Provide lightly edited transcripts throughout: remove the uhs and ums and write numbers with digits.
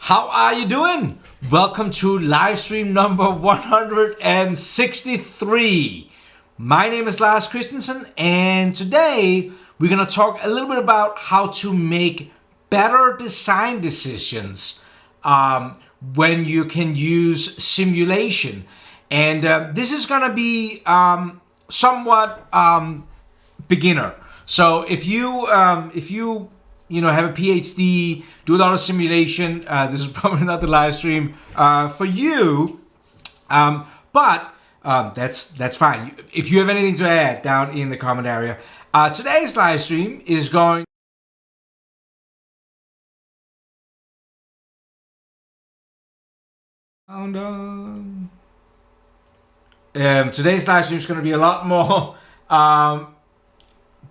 How are you doing? Welcome to live stream number 163. My name is Lars Christensen, and today we're going to talk a little bit about how to make better design decisions when you can use simulation. And this is going to be somewhat beginner. So if you have a PhD, do a lot of simulation, this is probably not the live stream for you, but that's fine. If you have anything to add, down in the comment area. Today's live stream is going today's live stream is going to be a lot more.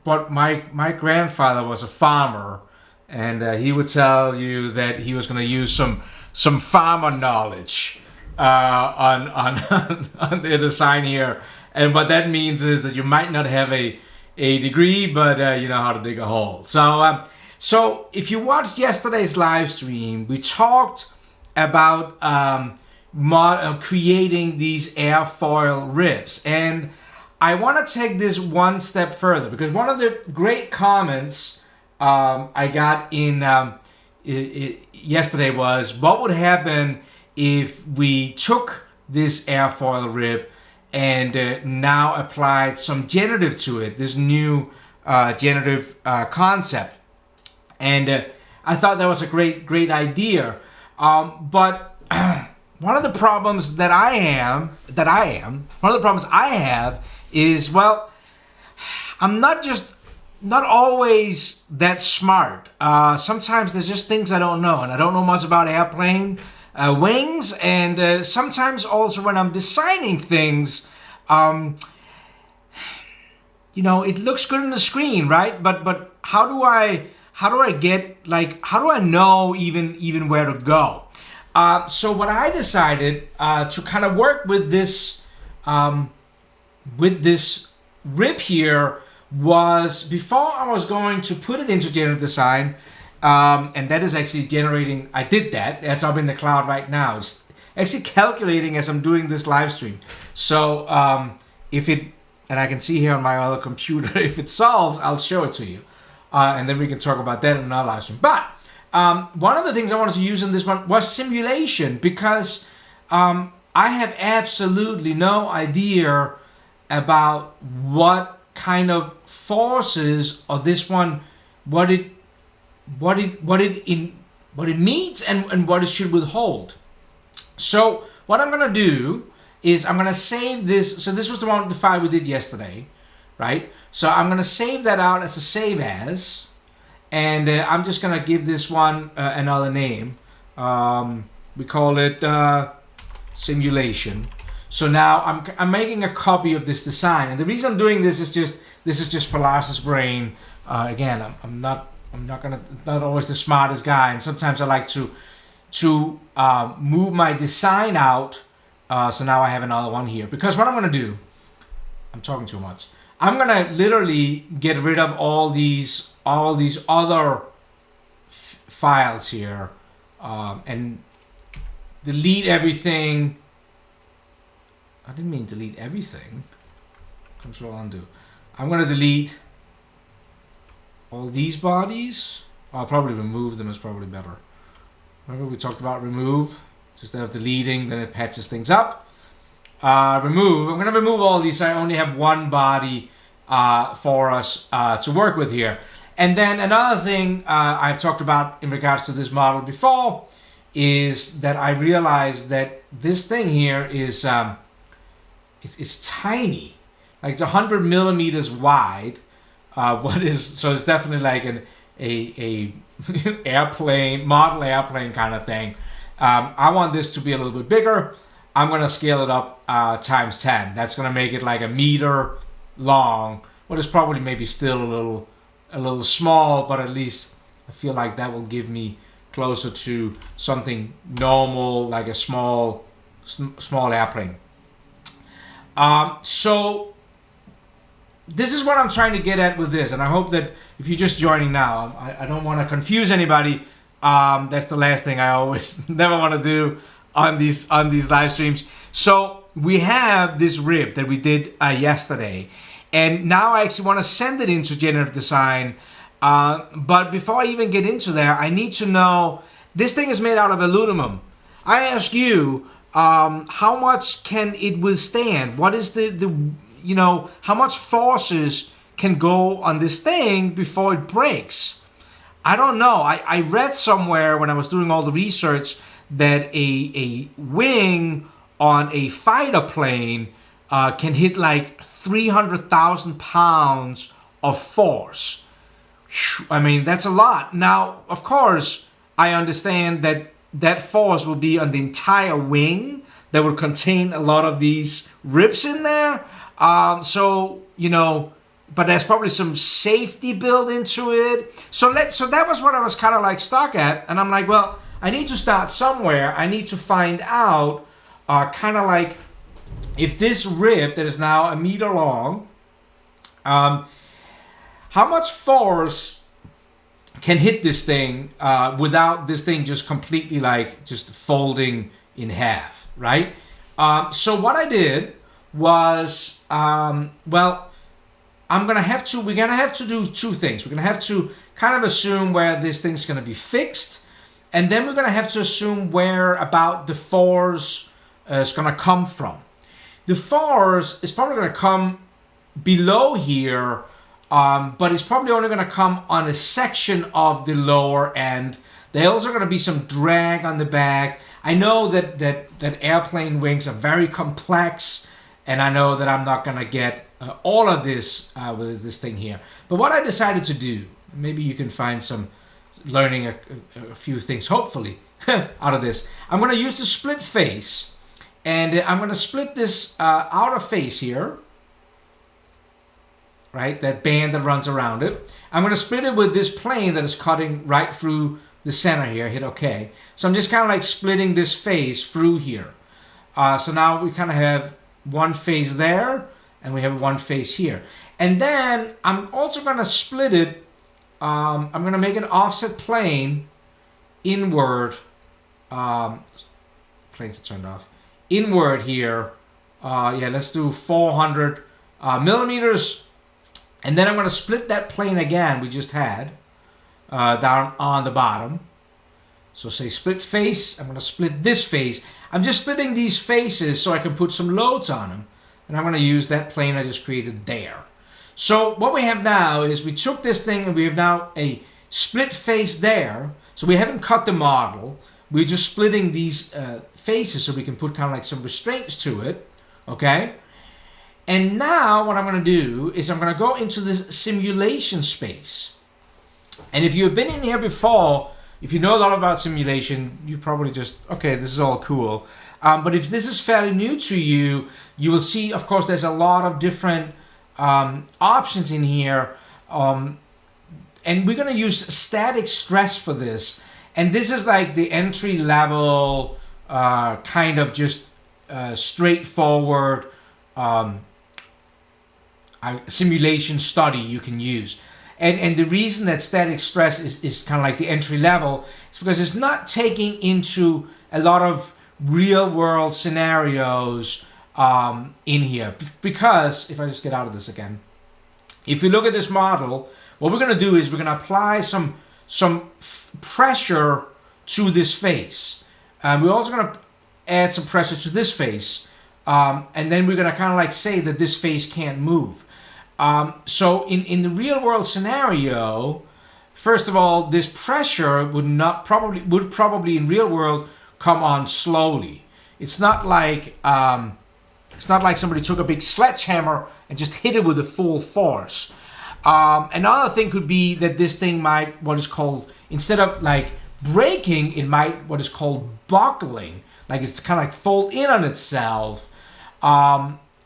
But my grandfather was a farmer, and he would tell you that he was going to use some farmer knowledge on the design here. And what that means is that you might not have a degree, but you know how to dig a hole. So if you watched yesterday's live stream, we talked about creating these airfoil ribs, and I want to take this one step further, because one of the great comments I got in yesterday was, what would happen if we took this airfoil rib and now applied some generative to it, this new generative concept. And I thought that was a great idea. But one of the problems I have is, well, I'm not always that smart. Sometimes there's just things I don't know, and I don't know much about airplane wings, and sometimes also when I'm designing things, it looks good on the screen, right? But how do I know even where to go? So what I decided to kind of work with this rib here was, before I was going to put it into generative design, and that is actually generating. I did that. That's up in the cloud right now. It's actually calculating as I'm doing this live stream. So and I can see here on my other computer, if it solves, I'll show it to you, and then we can talk about that in another live stream. But one of the things I wanted to use in this one was simulation, because I have absolutely no idea about what kind of forces of this one, what it means, and what it should withhold. So what I'm gonna do is I'm gonna save this. So this was the file we did yesterday, right? So I'm gonna save that out as a save as, and I'm just gonna give this one another name. We call it simulation. So now I'm making a copy of this design, and the reason I'm doing this is just for Lars's brain. Again, I'm not always the smartest guy, and sometimes I like to move my design out. So now I have another one here, because what I'm gonna do, I'm talking too much. I'm gonna literally get rid of all these other files here, and delete everything. I didn't mean delete everything. Control undo. I'm gonna delete all these bodies. I'll probably remove them, is probably better. Remember we talked about remove? Instead of deleting, then it patches things up. Remove. I'm gonna remove all these. I only have one body for us to work with here. And then another thing I've talked about in regards to this model before is that I realized that this thing here is it's tiny, like it's 100 millimeters wide. So it's definitely like a airplane, model airplane kind of thing. I want this to be a little bit bigger. I'm gonna scale it up times 10. That's gonna make it like a meter long. Well, it's probably maybe still a little small, but at least I feel like that will give me closer to something normal, like a small airplane. So this is what I'm trying to get at with this, and I hope that if you're just joining now, I don't want to confuse anybody. That's the last thing I always never want to do on these live streams. So we have this rib that we did yesterday, and now I actually want to send it into generative design. But before I even get into there, I need to know, this thing is made out of aluminum. I ask you, how much can it withstand? What is how much forces can go on this thing before it breaks? I don't know. I read somewhere when I was doing all the research that a wing on a fighter plane can hit like 300,000 pounds of force. I mean, that's a lot. Now, of course, I understand that force will be on the entire wing that will contain a lot of these ribs in there. But there's probably some safety built into it. So that was what I was kind of like stuck at. And I'm like, well, I need to start somewhere. I need to find out kind of like if this rib that is now 1 meter long, how much force can hit this thing without this thing just completely like just folding in half, right? So what I did was, we're gonna have to do two things. We're gonna have to kind of assume where this thing's gonna be fixed, and then we're gonna have to assume where about the force is gonna come from. The force is probably gonna come below here, but it's probably only gonna come on a section of the lower end. There's also gonna be some drag on the back. I know that airplane wings are very complex, and I know that I'm not gonna get all of this with this thing here. But what I decided to do, maybe you can find some learning a few things, hopefully, out of this. I'm going to use the split face, and I'm going to split this outer face here, right? That band that runs around it. I'm going to split it with this plane that is cutting right through the center here. Hit OK. So I'm just kind of like splitting this face through here. So now we kind of have one face there, and we have one face here. And then I'm also going to split it. I'm going to make an offset plane inward. Planes are turned off. Inward here. Let's do 400 millimeters. And then I'm going to split that plane again we just had down on the bottom. So say split face. I'm going to split this face. I'm just splitting these faces so I can put some loads on them. And I'm going to use that plane I just created there. So what we have now is we took this thing and we have now a split face there. So we haven't cut the model. We're just splitting these faces so we can put kind of like some restraints to it. Okay. And now what I'm going to do is I'm going to go into this simulation space. And if you've been in here before, if you know a lot about simulation, you probably just, okay, this is all cool. But if this is fairly new to you, you will see, of course, there's a lot of different options in here. And we're going to use static stress for this. And this is like the entry level kind of just straightforward simulation study you can use. And the reason that static stress is kind of like the entry level is because it's not taking into a lot of real world scenarios in here. Because if I just get out of this again, if you look at this model, what we're going to do is we're going to apply some pressure to this face. We're also going to add some pressure to this face, and then we're going to kind of like say that this face can't move. So in the real world scenario, first of all, this pressure would probably in real world come on slowly. It's not like somebody took a big sledgehammer and just hit it with a full force. Another thing could be that this thing might, what is called, instead of like breaking, it might what is called buckling, like it's kind of like fold in on itself.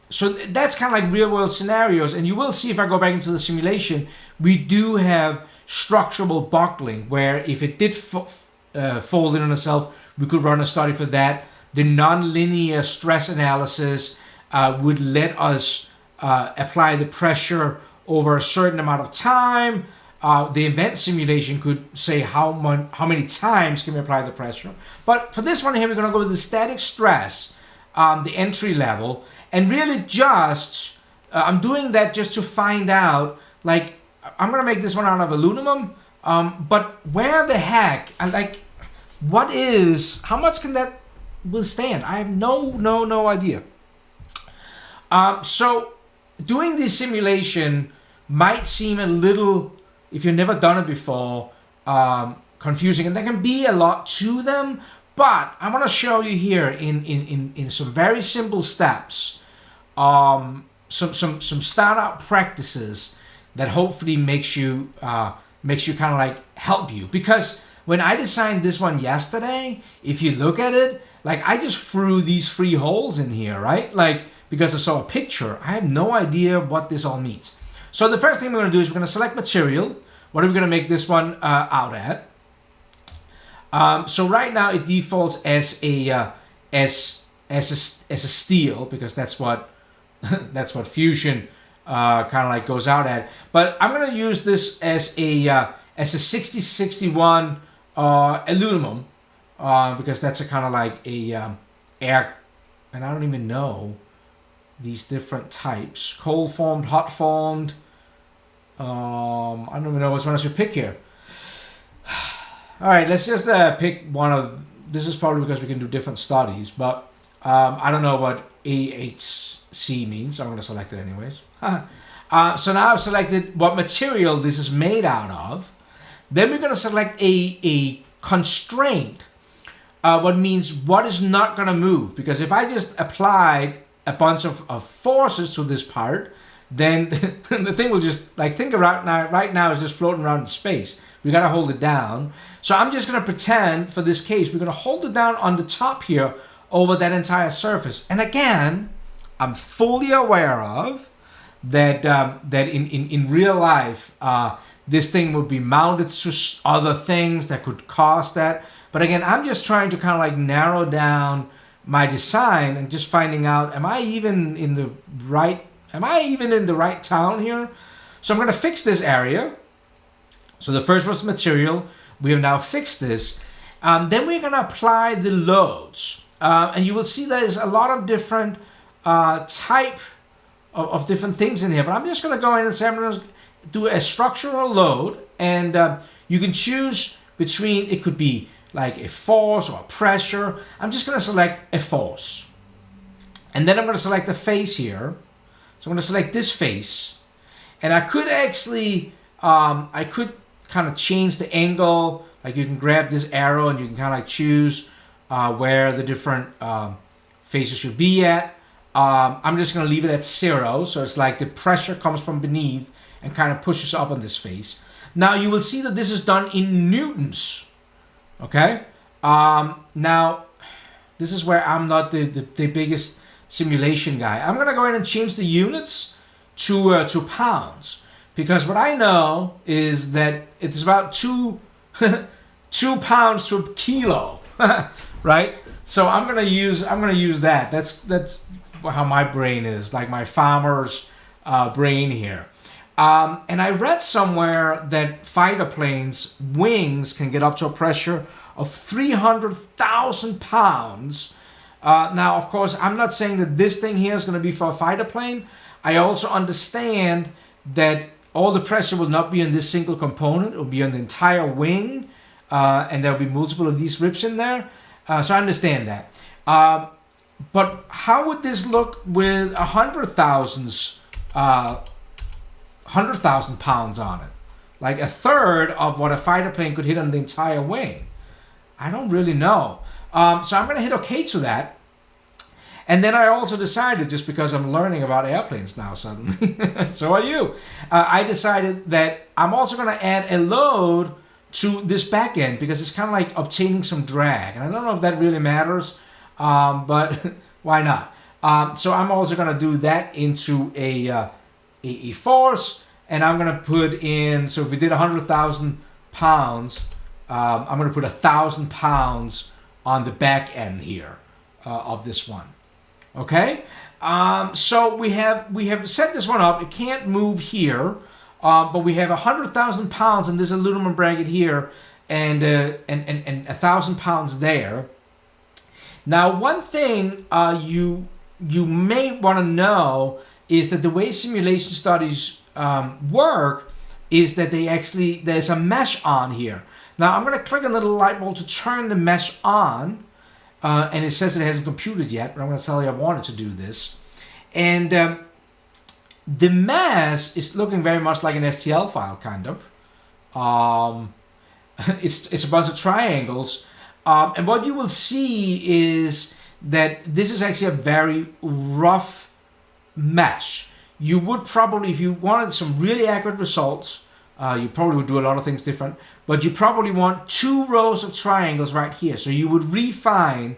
So that's kind of like real world scenarios. And you will see if I go back into the simulation, we do have structural buckling where if it did fold in on itself, we could run a study for that. The nonlinear stress analysis would let us apply the pressure over a certain amount of time. The event simulation could say how many times can we apply the pressure. But for this one here, we're going to go with the static stress, the entry level, and really just, I'm doing that just to find out, like, I'm going to make this one out of aluminum, but where the heck, how much can that withstand? I have no idea. So doing this simulation might seem a little, if you've never done it before, confusing, and there can be a lot to them, but I want to show you here in some very simple steps, some startup practices that hopefully makes you kind of like help you. Because when I designed this one yesterday, if you look at it, like I just threw these 3 holes in here, right? Like, because I saw a picture, I have no idea what this all means. So the first thing we're going to do is we're going to select material. What are we going to make this one out at? So right now it defaults as a steel, because that's what Fusion kind of like goes out at. But I'm going to use this as a 6061 aluminum, because that's a kind of like a air, and I don't even know these different types: cold formed, hot formed. I don't even know which one I should pick here. All right, let's just pick one of. This is probably because we can do different studies, but I don't know what AHC means. So I'm going to select it anyways. So now I've selected what material this is made out of. Then we're going to select a constraint, what means what is not going to move. Because if I just applied a bunch of forces to this part, then the thing will just, like, think about right now it's just floating around in space. We got to hold it down. So I'm just going to pretend for this case we're going to hold it down on the top here over that entire surface. And again, I'm fully aware of that that in real life this thing would be mounted to other things that could cause that. But again, I'm just trying to kind of like narrow down my design and just finding out, am I even in the right town here? So I'm going to fix this area. So the first was material. We have now fixed this. Then we're going to apply the loads. And you will see there's a lot of different type of different things in here. But I'm just going to go in and say I'm going to do a structural load. And you can choose between, it could be like a force or a pressure. I'm just going to select a force. And then I'm going to select a face here. So I'm going to select this face. And I could actually, I could kind of change the angle. Like you can grab this arrow and you can kind of like choose where the different faces should be at. I'm just going to leave it at 0. So it's like the pressure comes from beneath and kind of pushes up on this face. Now you will see that this is done in newtons. Okay. Now this is where I'm not the biggest simulation guy. I'm going to go ahead and change the units to pounds. Because what I know is that it's about 2 pounds to a kilo, right? So I'm gonna use that. That's how my brain is, like my farmer's brain here. And I read somewhere that fighter planes' wings can get up to a pressure of 300,000 pounds. Now, of course, I'm not saying that this thing here is going to be for a fighter plane. I also understand that all the pressure will not be on this single component. It will be on the entire wing, and there will be multiple of these ribs in there. So I understand that. But how would this look with 100,000 pounds on it? Like a third of what a fighter plane could hit on the entire wing. I don't really know. So I'm going to hit OK to that. And then I also decided, just because I'm learning about airplanes now suddenly, so are you, I decided that I'm also going to add a load to this back end because it's kind of like obtaining some drag. And I don't know if that really matters, but why not? So I'm also going to do that into a force, and I'm going to put in, so if we did 100,000 pounds, I'm going to put 1,000 pounds on the back end here of this one. Okay, so we have set this one up. It can't move here but we have 100,000 pounds in this aluminum bracket here, and 1,000 pounds there. Now, one thing you may want to know is that the way simulation studies work is that there's a mesh on here. Now I'm going to click on the little light bulb to turn the mesh on, and it says it hasn't computed yet, but I'm going to tell you I wanted to do this. And the mesh is looking very much like an STL file, kind of. It's a bunch of triangles, and what you will see is that this is actually a very rough mesh. You would probably, if you wanted some really accurate results, you probably would do a lot of things different, but you probably want 2 rows of triangles right here. So you would refine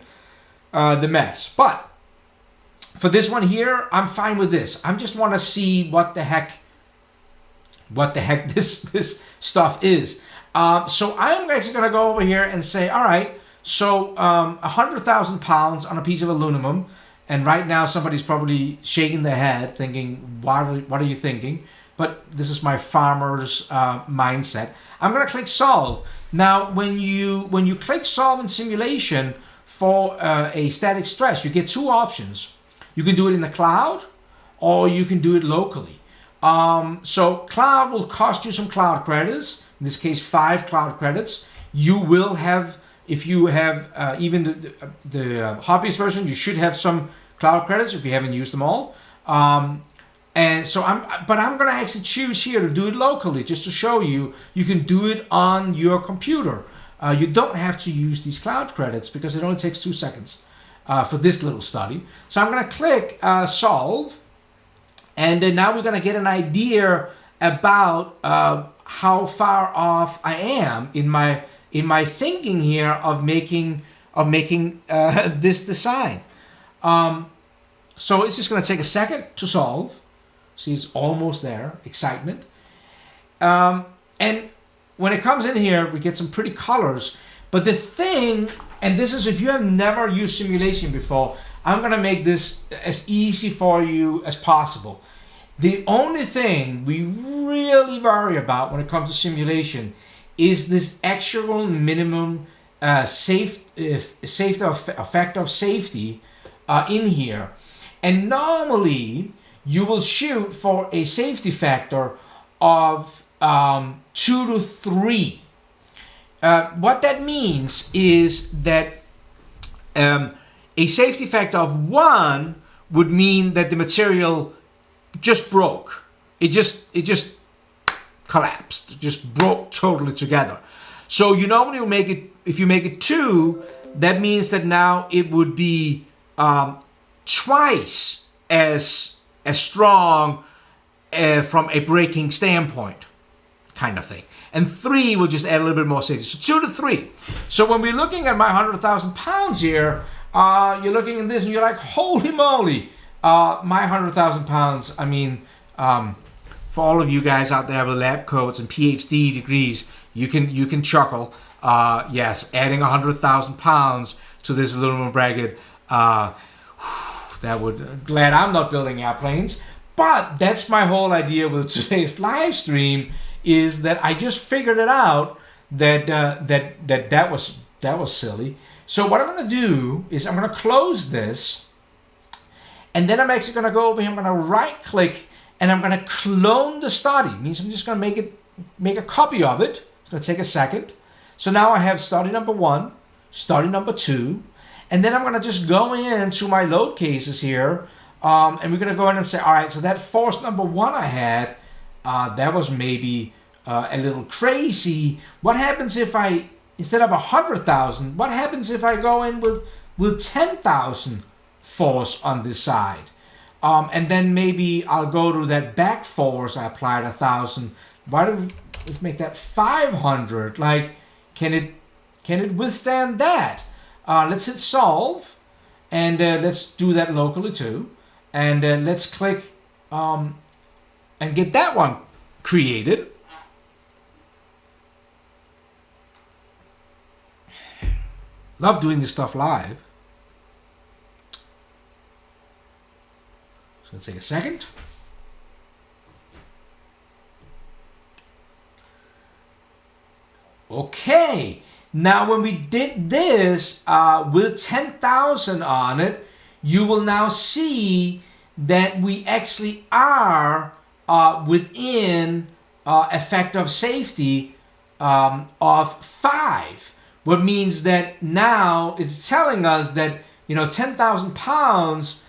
the mesh. But for this one here, I'm fine with this. I just want to see what the heck this stuff is. So I'm actually going to go over here and say, all right, so 100,000 pounds on a piece of aluminum. And right now somebody's probably shaking their head thinking, what are you thinking? But this is my farmer's mindset. I'm going to click solve. Now, when you click solve in simulation for a static stress, you get 2 options. You can do it in the cloud, or you can do it locally. So cloud will cost you some cloud credits. In this case, 5 cloud credits. You will have, if you have even the hobbyist version, you should have some cloud credits if you haven't used them all. And so I'm going to actually choose here to do it locally, just to show you can do it on your computer. You don't have to use these cloud credits because it only takes 2 seconds for this little study. So I'm going to click solve, and then now we're going to get an idea about how far off I am in my thinking here of making this design. So it's just going to take a second to solve. See, it's almost there. Excitement. And when it comes in here, we get some pretty colors. But the thing, and this is if you have never used simulation before, I'm going to make this as easy for you as possible. The only thing we really worry about when it comes to simulation is this actual minimum factor of safety in here. And normally you will shoot for a safety factor of 2 to 3. What that means is that a safety factor of 1 would mean that the material just broke. It just collapsed. It just broke totally together. So you normally will make it, if you make it 2, that means that now it would be twice as strong from a breaking standpoint, kind of thing. And 3 will just add a little bit more safety. So 2 to 3. So when we're looking at my 100,000 pounds here, you're looking at this and you're like, holy moly, my 100,000 pounds. I mean, for all of you guys out there with lab coats and PhD degrees, you can chuckle. Yes, adding 100,000 pounds to this aluminum bracket, that would, glad I'm not building airplanes. But that's my whole idea with today's live stream, is that I just figured it out that was silly. So what I'm going to do is I'm going to close this, and then I'm actually going to go over here. I'm going to right click and I'm going to clone the study. It means I'm just going to make a copy of it. It's going to take a second. So now I have study number 1, study number 2, and then I'm going to just go into my load cases here, and we're going to go in and say, all right, so that force number 1 I had, that was maybe a little crazy. What happens if I, instead of 100,000, what happens if I go in with 10,000 force on this side? And then maybe I'll go to that back force I applied 1,000. Why do we make that 500? Like, can it withstand that? Let's hit solve, and let's do that locally too. And let's click and get that one created. Love doing this stuff live. So let's take a second. Okay, now when we did this with 10,000 on it, you will now see that we actually are within effective safety of 5. What means that now it's telling us that 10,000 pounds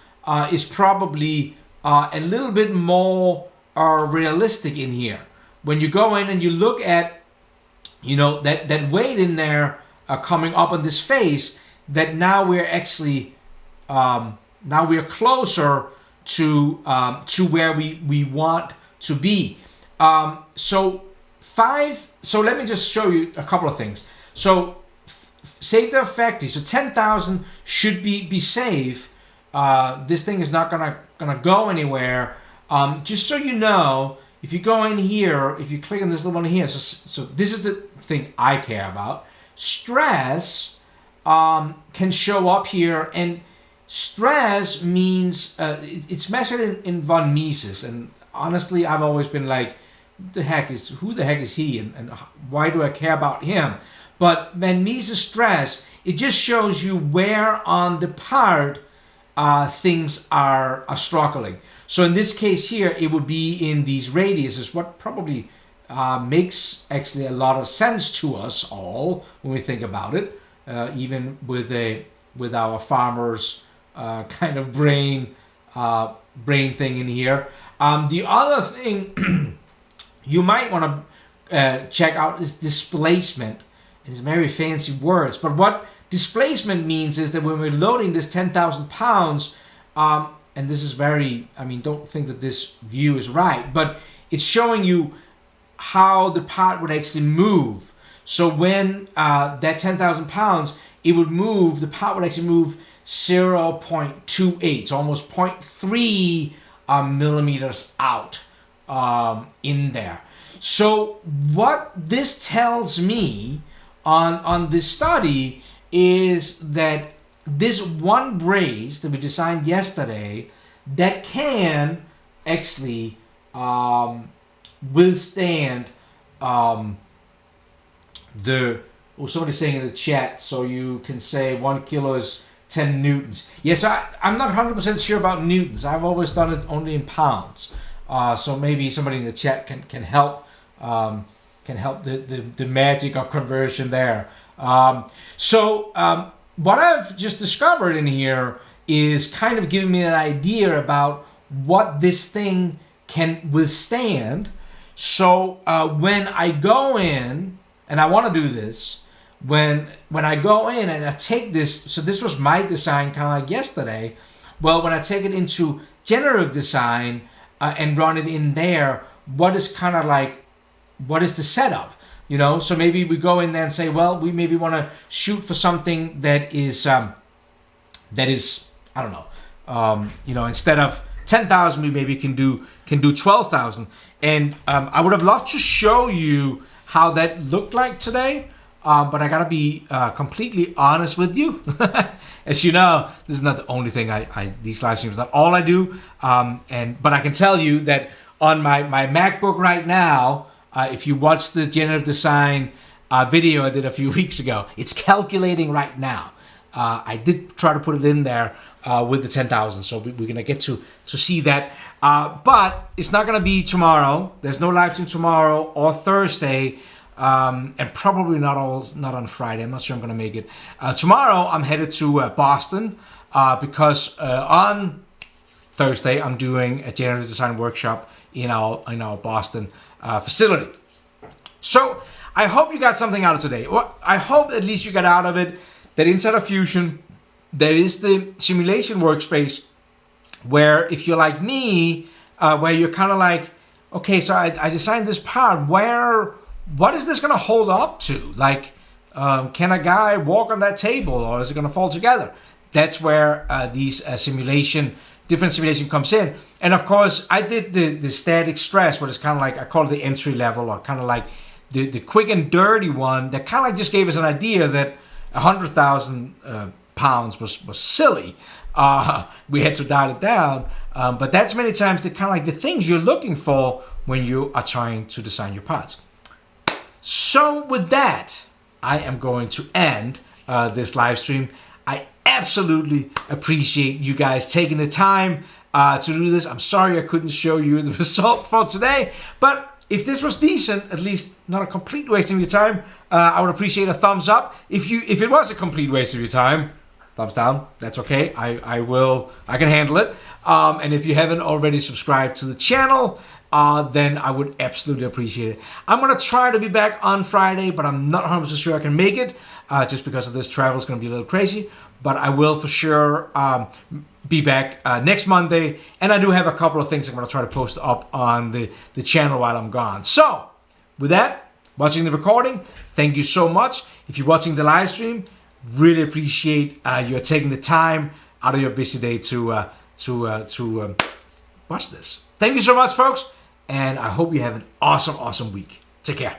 is probably a little bit more realistic in here. When you go in and you look at that weight in there coming up on this face, that now we're actually now we're closer to where we want to be. So 5. So let me just show you a couple of things. So safety of factory. So 10,000 should be safe. This thing is not gonna go anywhere. Just so you know, if you go in here, if you click on this little one here, so this is the thing I care about. Stress can show up here, and stress means it's measured in von Mises. And honestly, I've always been like, who the heck is he, and why do I care about him? But von Mises stress, it just shows you where on the part things are struggling. So in this case here, it would be in these radiuses, what probably makes actually a lot of sense to us all when we think about it, even with our farmers kind of brain thing in here. The other thing you might want to check out is displacement. It's very fancy words, but what displacement means is that when we're loading this 10,000 pounds, and this is very, don't think that this view is right, but it's showing you how the part would actually move. So when that 10,000 pounds, it would move, the part would actually move 0.28, so almost 0.3 millimeters out in there. So what this tells me on this study is that this one brace that we designed yesterday that can actually withstand somebody's saying in the chat, so you can say 1 kilo is 10 newtons. Yes, I'm not 100% sure about newtons. I've always done it only in pounds. So maybe somebody in the chat can help the magic of conversion there. What I've just discovered in here is kind of giving me an idea about what this thing can withstand. So when I go in, and I want to do this, when I go in and I take this, so this was my design kind of like yesterday. Well, when I take it into generative design and run it in there, what is the setup? So maybe we go in there and say, well, we maybe want to shoot for something that is I don't know, instead of 10,000, we maybe can do 12,000. And I would have loved to show you how that looked like today, but I gotta be completely honest with you. As you know, this is not the only thing these live streams, not all I do, but I can tell you that on my MacBook right now, if you watch the generative design video I did a few weeks ago, it's calculating right now. I did try to put it in there with the 10,000, so we're gonna get to see that. But it's not gonna be tomorrow. There's no live stream tomorrow or Thursday, and probably not on Friday. I'm not sure I'm gonna make it. Tomorrow I'm headed to Boston because on Thursday I'm doing a generative design workshop in our Boston facility. So I hope you got something out of today. Well, I hope at least you got out of it that inside of Fusion there is the simulation workspace where, if you're like me, where you're kind of like, okay, so I designed this part, what is this going to hold up to? Like, can a guy walk on that table, or is it going to fall together? That's where these different simulation comes in. And of course, I did the static stress, what is kind of like, I call it the entry level, or kind of like the quick and dirty one that kind of like just gave us an idea that 100,000 pounds was silly. We had to dial it down. But that's many times the kind of like the things you're looking for when you are trying to design your parts. So with that, I am going to end this live stream. I absolutely appreciate you guys taking the time to do this. I'm sorry I couldn't show you the result for today, but if this was decent, at least not a complete waste of your time, I would appreciate a thumbs up. If it was a complete waste of your time, thumbs down. That's okay. I can handle it. And if you haven't already subscribed to the channel, then I would absolutely appreciate it. I'm gonna try to be back on Friday, but I'm not 100% sure I can make it, just because of this travel is gonna be a little crazy. But I will for sure be back next Monday, and I do have a couple of things I'm going to try to post up on the channel while I'm gone. So, with that, watching the recording, thank you so much. If you're watching the live stream, really appreciate you taking the time out of your busy day to watch this. Thank you so much, folks, and I hope you have an awesome week. Take care.